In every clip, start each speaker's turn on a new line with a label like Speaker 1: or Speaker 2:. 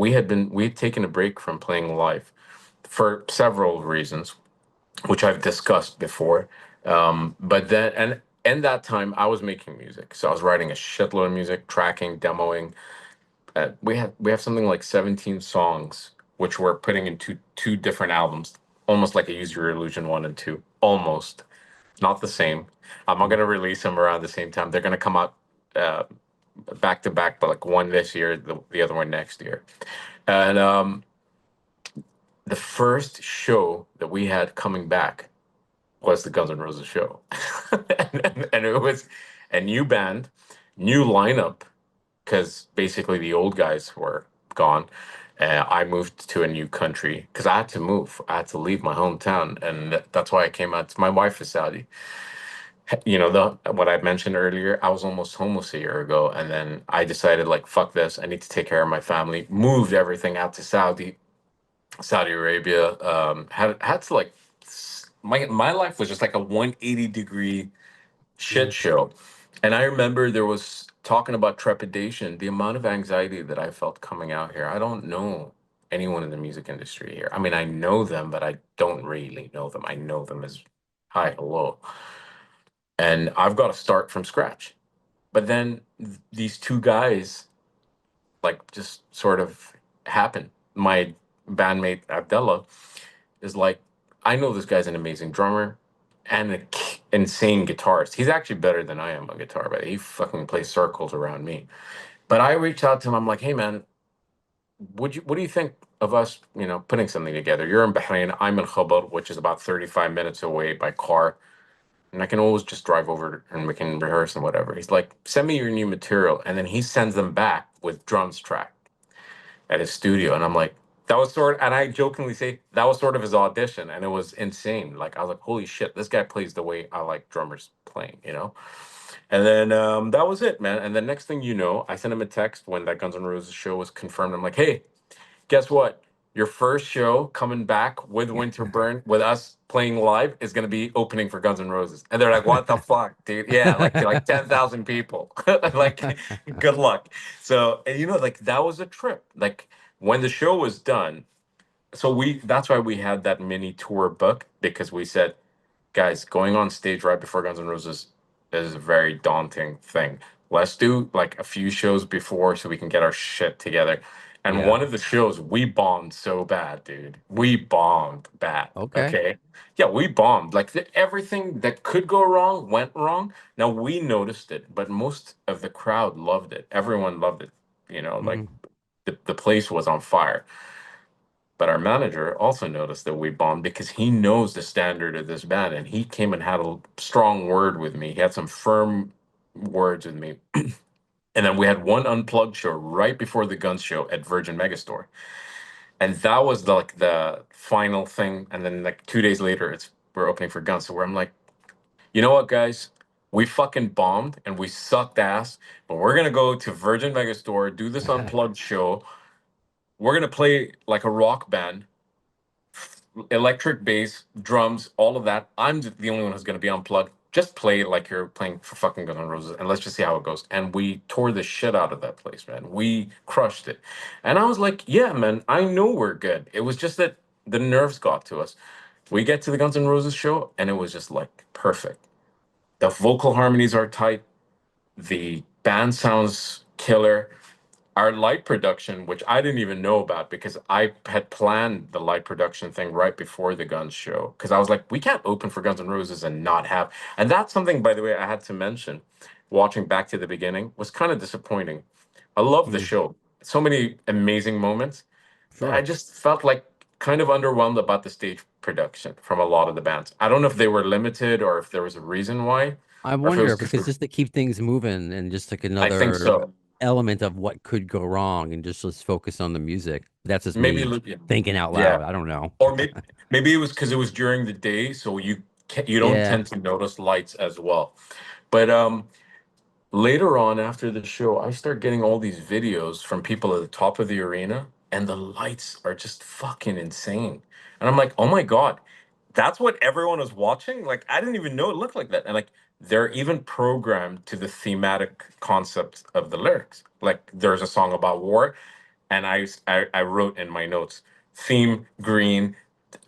Speaker 1: we had taken a break from playing live for several reasons, which I've discussed before. But then, and that time I was making music, so I was writing a shitload of music, tracking, demoing. We have something like 17 songs, which we're putting into two different albums, almost like a Use Your Illusion 1 and 2, almost not the same. I'm not gonna release them around the same time. They're gonna come out uh, back to back, but like one this year, the other one next year. And the first show that we had coming back was the Guns N' Roses show. And it was a new band, new lineup, because basically the old guys were gone. I moved to a new country because I had to move. I had to leave my hometown, and that's why I came out. My wife is Saudi. You know, the what I mentioned earlier, I was almost homeless a year ago, and then I decided like, fuck this, I need to take care of my family. Moved everything out to Saudi Arabia. Had to like my life was just like a 180-degree shit
Speaker 2: Mm.
Speaker 1: show. And I remember there was talking about trepidation, the amount of anxiety that I felt coming out here. I don't know anyone in the music industry here. I mean, I know them, but I don't really know them. I know them as hi, hello. And I've got to start from scratch. But then these two guys, like, just sort of happen. My bandmate Abdullah is like, I know this guy's an amazing drummer and an insane guitarist. He's actually better than I am on guitar, but he fucking plays circles around me. But I reached out to him. I'm like, hey man, what do you think of us, putting something together? You're in Bahrain, I'm in Khabar, which is about 35 minutes away by car. And I can always just drive over and we can rehearse and whatever. He's like, send me your new material. And then he sends them back with drums track at his studio. And I'm like, and I jokingly say that was sort of his audition. And it was insane. Like, I was like, holy shit, this guy plays the way I like drummers playing. And then that was it, man. And the next thing you know, I sent him a text when that Guns N' Roses show was confirmed. I'm like, hey, guess what? Your first show coming back with Winterburn with us playing live is going to be opening for Guns N' Roses. And they're like, what the fuck, dude? Yeah, like 10,000 people. Like, good luck. So, and like that was a trip. Like when the show was done, that's why we had that mini tour book, because we said, guys, going on stage right before Guns N' Roses is a very daunting thing. Let's do like a few shows before so we can get our shit together. And
Speaker 2: Yeah.
Speaker 1: one of the shows, we bombed so bad, dude. We bombed bad.
Speaker 2: Okay.
Speaker 1: Okay. Yeah, we bombed. Like everything that could go wrong went wrong. Now we noticed it, but most of the crowd loved it. Everyone loved it. Like
Speaker 2: Mhm.
Speaker 1: the place was on fire. But our manager also noticed that we bombed because he knows the standard of this band, and he came and had a strong word with me. He had some firm words with me. And then we had one unplugged show right before the Guns show at Virgin Megastore. And that was like the final thing. And then like 2 days later, we're opening for Guns. So where I'm like, you know what, guys? We fucking bombed and we sucked ass, but we're gonna go to Virgin Megastore, do this unplugged show. We're gonna play like a rock band, electric bass, drums, all of that. I'm the only one who's going to be unplugged. Just play like you're playing for fucking Guns N' Roses, and let's just see how it goes. And we tore the shit out of that place, man. We crushed it. And I was like, yeah, man, I know we're good. It was just that the nerves got to us. We get to the Guns N' Roses show, and it was just like perfect. The vocal harmonies are tight. The band sounds killer. Our light production, which I didn't even know about because I had planned the light production thing right before the Guns show. Because I was like, we can't open for Guns N' Roses and not have. And that's something, by the way, I had to mention. Watching back to the beginning was kind of disappointing. I love the
Speaker 2: Mm.
Speaker 1: show. So many amazing moments. I
Speaker 2: Sure.
Speaker 1: just felt like kind of underwhelmed about the stage production from a lot of the bands. I don't know if they were limited or if there was a reason why,
Speaker 2: I
Speaker 1: or if it
Speaker 2: wonder
Speaker 1: was
Speaker 2: if it's just to keep things moving and just like
Speaker 1: I think
Speaker 2: another
Speaker 1: so.
Speaker 2: element of what could go wrong and just let's focus on the music. That's just
Speaker 1: Maybe,
Speaker 2: me
Speaker 1: yeah.
Speaker 2: thinking out
Speaker 1: Yeah.
Speaker 2: loud. I don't know.
Speaker 1: Or maybe it was because it was during the day, so you don't
Speaker 2: Yeah.
Speaker 1: tend to notice lights as well. But later on after the show, I start getting all these videos from people at the top of the arena, and the lights are just fucking insane. And I'm like, oh my God, that's what everyone was watching? Like, I didn't even know it looked like that. And like, they're even programmed to the thematic concept of the lyrics. Like, there's a song about war. and I wrote in my notes, theme green.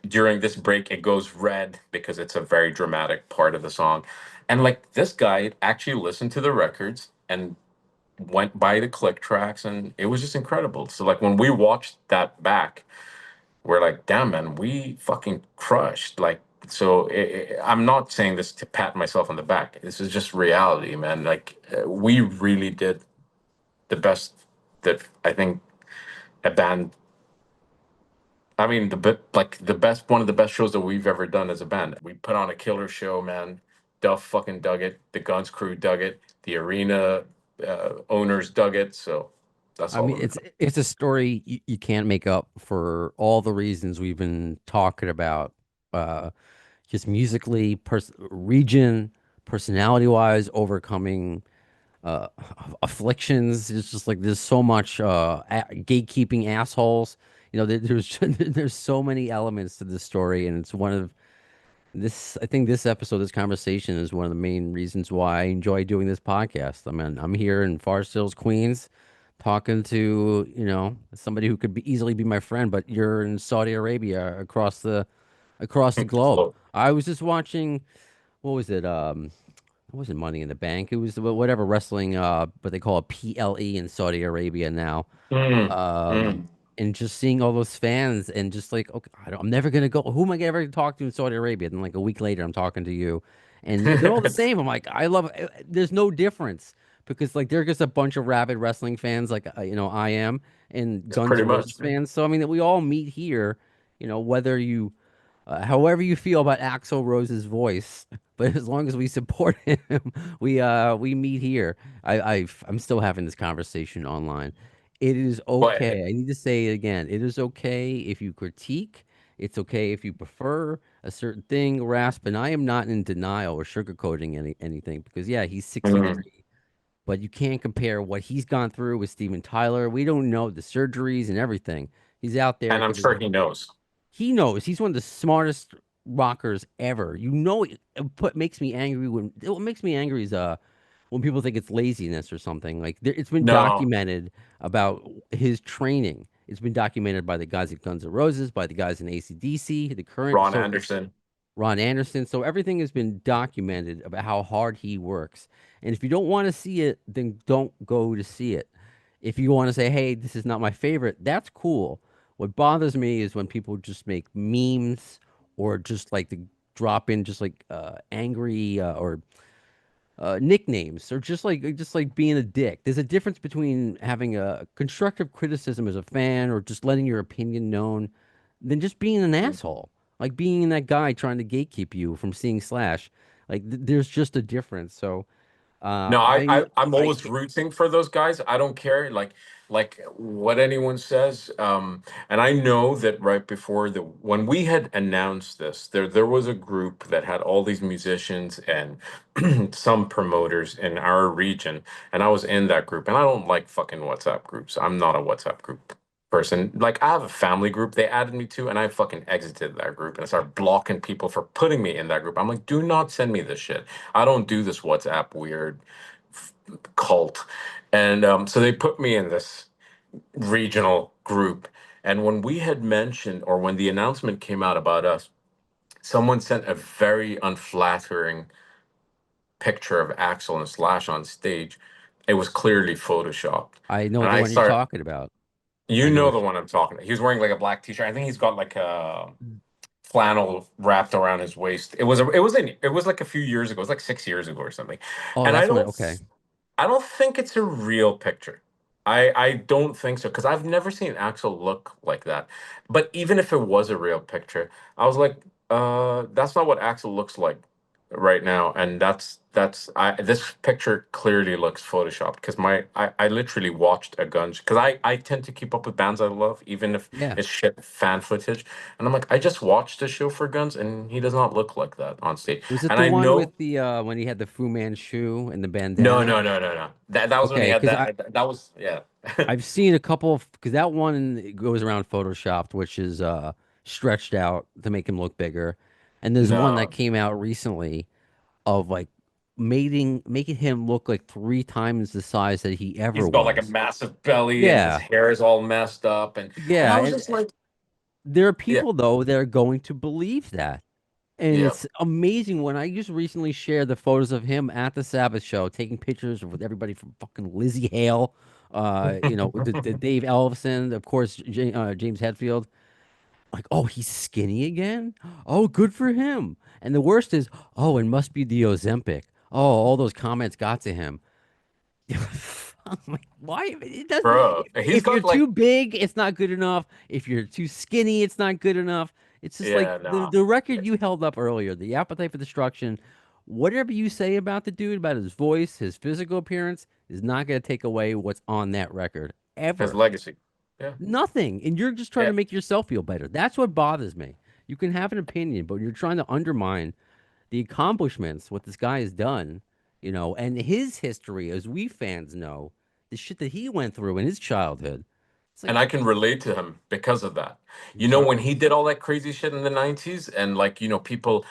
Speaker 1: During this break, it goes red because it's a very dramatic part of the song. And like this guy actually listened to the records and went by the click tracks, and it was just incredible. So like when we watched that back, we're like, damn man, we fucking crushed. Like, so I'm not saying this to pat myself on the back. This is just reality, man. Like we really did the best that I think a band. I mean, the best, one of the best shows that we've ever done as a band. We put on a killer show, man. Duff fucking dug it. The Guns crew dug it. The arena owners dug it. So that's
Speaker 2: I
Speaker 1: all
Speaker 2: mean,
Speaker 1: that matters.
Speaker 2: it's a story you can't make up for all the reasons we've been talking about. Uh, just musically, region, personality wise, overcoming uh afflictions. It's just like there's so much gatekeeping assholes. There's there's so many elements to this story, and it's one of this. I think this episode, this conversation, is one of the main reasons why I enjoy doing this podcast. I mean, I'm here in Forest Hills, Queens, talking to somebody who could easily be my friend, but you're in Saudi Arabia, across the globe.
Speaker 1: So,
Speaker 2: I was just watching. What was it? It wasn't Money in the Bank. It was whatever wrestling, but they call it PLE in Saudi Arabia now.
Speaker 1: mm,
Speaker 2: Um,
Speaker 1: mm.
Speaker 2: and just seeing all those fans and just like, okay, I'm never gonna go. Who am I ever gonna talk to in Saudi Arabia? And like a week later, I'm talking to you, and they're all the same. I'm like, I love. There's no difference because like they're just a bunch of rabid wrestling fans, like I am, and
Speaker 1: It's
Speaker 2: Guns
Speaker 1: pretty
Speaker 2: N'
Speaker 1: much.
Speaker 2: Roses fans. So I mean, that we all meet here. Whether you however you feel about Axl Rose's voice, but as long as we support him, we meet here. I'm still having this conversation online. It is
Speaker 1: But
Speaker 2: okay. I need to say it again. It is okay if you critique. It's okay if you prefer a certain thing, rasp, and I am not in denial or sugarcoating anything because yeah, he's
Speaker 1: mm,
Speaker 2: 63, but you can't compare what he's gone through with Steven Tyler. We don't know the surgeries and everything. He's out there
Speaker 1: and I'm
Speaker 2: giving
Speaker 1: sure he knows.
Speaker 2: he knows he's one of the smartest rockers ever. It makes me angry what makes me angry is when people think it's laziness or something. Like it's been
Speaker 1: No,
Speaker 2: documented about his training. It's been documented by the guys at Guns N' Roses, by the guys in AC/DC, the current
Speaker 1: Ron
Speaker 2: so
Speaker 1: Anderson.
Speaker 2: Ron Anderson. So everything has been documented about how hard he works. And if you don't want to see it, then don't go to see it. If you want to say, hey, this is not my favorite, that's cool. What bothers me is when people just make memes or just like to drop in just like angry or nicknames or just like being a dick. There's a difference between having a constructive criticism as a fan or just letting your opinion known than just being an asshole. Like being that guy trying to gatekeep you from seeing Slash. Like there's just a difference. So
Speaker 1: No, I'm
Speaker 2: I
Speaker 1: always rooting for those guys. I don't care like what anyone says. And I know that right before the when we had announced this, there was a group that had all these musicians and some promoters in our region, and I was in that group. And I don't like fucking WhatsApp groups. I'm not a WhatsApp group person. Like I have a family group they added me to, and I fucking exited that group and I started blocking people for putting me in that group. I'm like, do not send me this shit. I don't do this WhatsApp weird cult. And so they put me in this regional group. And when we had mentioned, or when the announcement came out about us, someone sent a very unflattering picture of Axel and Slash on stage. It was clearly photoshopped.
Speaker 2: know
Speaker 1: And
Speaker 2: the
Speaker 1: I
Speaker 2: one you're
Speaker 1: started,
Speaker 2: talking about.
Speaker 1: you
Speaker 2: I know
Speaker 1: know
Speaker 2: what
Speaker 1: the one I'm talking about. He was wearing like a black t-shirt. I think he's got like a flannel wrapped around his waist. It was like a few years ago. It was like 6 years ago or something.
Speaker 2: Oh,
Speaker 1: And
Speaker 2: that's one. Okay.
Speaker 1: I don't think it's a real picture. I don't think so because I've never seen Axel look like that. But even if it was a real picture, I was like, that's not what Axel looks like right now. And that's I this picture clearly looks photoshopped because I literally watched a Guns because I tend to keep up with bands I love, even if
Speaker 2: Yeah.
Speaker 1: it's shit fan footage. And I'm like, I just watched the show for Guns and he does not look like that on stage.
Speaker 2: Was it
Speaker 1: And
Speaker 2: the
Speaker 1: I
Speaker 2: one
Speaker 1: know
Speaker 2: with the when he had the Fu Manchu and the
Speaker 1: no,
Speaker 2: bandana?
Speaker 1: no, no, no, no. That was when he
Speaker 2: Okay,
Speaker 1: had
Speaker 2: because I
Speaker 1: that. That was yeah.
Speaker 2: I've seen a couple because that one goes around photoshopped, which is stretched out to make him look bigger. And there's one that
Speaker 1: No,
Speaker 2: came out recently of like making him look like 3 times the size that he ever
Speaker 1: He's got like a
Speaker 2: was.
Speaker 1: massive belly and his
Speaker 2: Yeah,
Speaker 1: hair is all messed up, and
Speaker 2: yeah,
Speaker 1: I was
Speaker 2: and
Speaker 1: just like,
Speaker 2: there are
Speaker 1: yeah,
Speaker 2: people though that are going to believe that. And
Speaker 1: yeah,
Speaker 2: it's amazing when I just recently shared the photos of him at the Sabbath show, taking pictures with everybody from fucking Lizzie Hale, the Dave Ellefson, of course, James Hetfield. Like, oh, he's skinny again? Oh, good for him. And the worst is, oh, it must be the Ozempic. Oh, all those comments got to him. I'm like, why? It does.
Speaker 1: bro. He's
Speaker 2: If you're
Speaker 1: got like,
Speaker 2: too big, it's not good enough. If you're too skinny, it's not good enough. It's just like
Speaker 1: yeah,
Speaker 2: the
Speaker 1: no,
Speaker 2: the record you held up earlier, the appetite for destruction. Whatever you say about the dude, about his voice, his physical appearance, is not going to take away what's on that record
Speaker 1: his
Speaker 2: ever.
Speaker 1: legacy. Yeah,
Speaker 2: Nothing. And you're just trying
Speaker 1: yeah.
Speaker 2: to make yourself feel better. That's what bothers me. You can have an opinion, but you're trying to undermine the accomplishments, what this guy has done, and his history, as we fans know, the shit that he went through in his childhood. It's like,
Speaker 1: And I can relate to him because of that. You know, when
Speaker 2: exactly.
Speaker 1: he did all that crazy shit in the 90s, and like, people,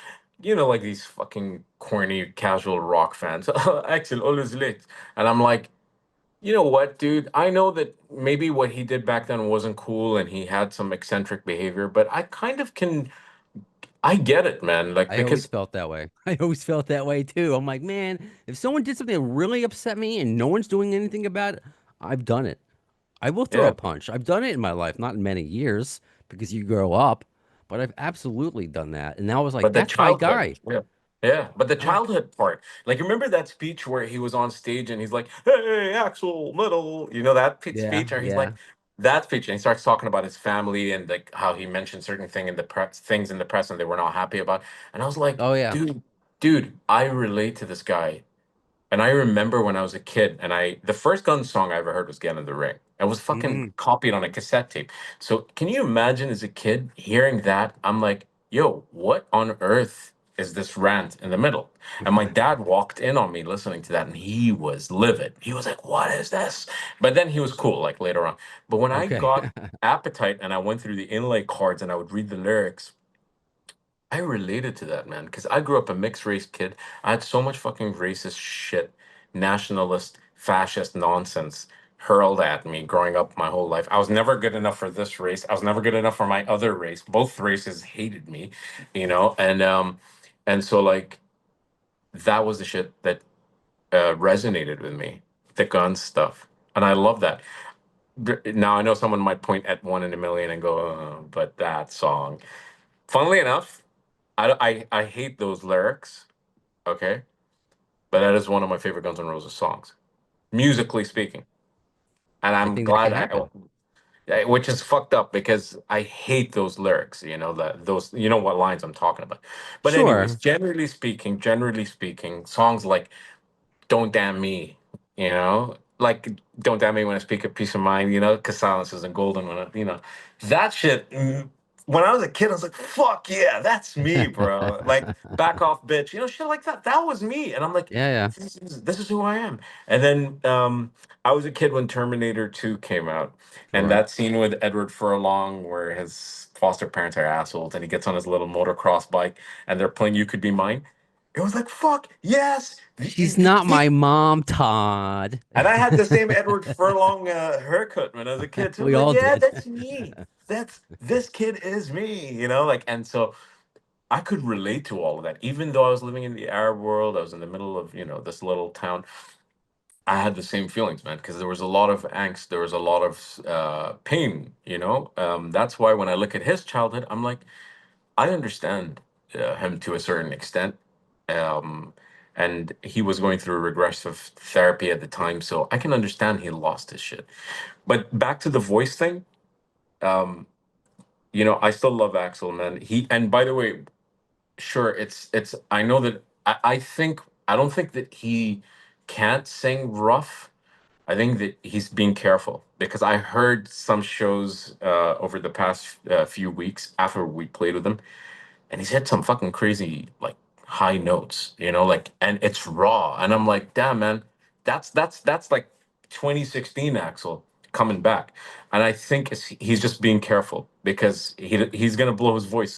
Speaker 1: like these fucking corny casual rock fans, Axel, always late. And I'm like, you know what, dude? I know that maybe what he did back then wasn't cool and he had some eccentric behavior, but I kind of can, I get it, man. Like,
Speaker 2: I always
Speaker 1: because,
Speaker 2: felt that way. I always felt that way too. I'm like, man, if someone did something that really upset me and no one's doing anything about it, I've done it. I will throw a
Speaker 1: yeah.
Speaker 2: punch. I've done it in my life, not in many years because you grow up, but I've absolutely done that. And now I was like,
Speaker 1: But the
Speaker 2: that's my
Speaker 1: childhood,
Speaker 2: guy.
Speaker 1: yeah. Yeah, but the
Speaker 2: Oh,
Speaker 1: childhood part, like remember that speech where he was on stage and he's like, "Hey, Axel, little," that
Speaker 2: yeah,
Speaker 1: speech, or he's like,
Speaker 2: yeah.
Speaker 1: that speech, and he starts talking about his family and like how he mentioned certain things in the press, and they were not happy about. And I was like,
Speaker 2: Oh, yeah.
Speaker 1: dude, I relate to this guy. And I remember when I was a kid, and the first Guns song I ever heard was "Get in the Ring." It was fucking
Speaker 2: Mm.
Speaker 1: copied on a cassette tape. So can you imagine as a kid hearing that? I'm like, yo, what on earth is this rant in the middle? And my dad walked in on me listening to that, and he was livid. He was like, "What is this?" But then he was cool, like later on. But when I
Speaker 2: Okay.
Speaker 1: got Appetite and I went through the inlay cards and I would read the lyrics, I related to that, man, because I grew up a mixed race kid. I had so much fucking racist shit, nationalist, fascist nonsense hurled at me growing up my whole life. I was never good enough for this race. I was never good enough for my other race. Both races hated me, and so like that was the shit that resonated with me, the gun stuff, and I love that. Now I know someone might point at One in a Million and go, but that song. Funnily enough, I hate those lyrics, okay? But that is one of my favorite Guns N' Roses songs, musically speaking. And
Speaker 2: I
Speaker 1: I'm
Speaker 2: think that
Speaker 1: glad
Speaker 2: can happen.
Speaker 1: which is fucked up because I hate those lyrics, you know what lines I'm talking about. But anyways,
Speaker 2: Sure.
Speaker 1: generally speaking, songs like "Don't Damn Me," like "Don't Damn Me When I Speak of Peace of Mind," because silence isn't golden that shit. When I was a kid, I was like, "Fuck yeah, that's me, bro!" Like, "Back Off, Bitch," shit like that. That was me, and I'm like,
Speaker 2: Yeah, yeah.
Speaker 1: this is who I am. And then I was a kid when Terminator 2 came out, and
Speaker 2: Sure.
Speaker 1: that scene with Edward Furlong where his foster parents are assholes, and he gets on his little motocross bike, and they're playing "You Could Be Mine." It was like, fuck, yes.
Speaker 2: She's not my mom, Todd.
Speaker 1: And I had the same Edward Furlong haircut when I was a kid too. I'm
Speaker 2: We
Speaker 1: like,
Speaker 2: all
Speaker 1: yeah,
Speaker 2: did.
Speaker 1: that's me. This kid is me, like, and so I could relate to all of that. Even though I was living in the Arab world, I was in the middle of, this little town. I had the same feelings, man, because there was a lot of angst, there was a lot of pain, That's why when I look at his childhood, I'm like, I understand him to a certain extent. Um, and he was going through regressive therapy at the time, so I can understand he lost his shit. But back to the voice thing, um, I still love Axel, man. And by the way, sure, I know that I think I don't think that he can't sing rough. I think that he's being careful because I heard some shows over the past few weeks after we played with him, and he's hit some fucking crazy like high notes, like, and it's raw, and I'm like, damn, man, that's like 2016 Axel coming back, and I think he's just being careful because he's gonna blow his voice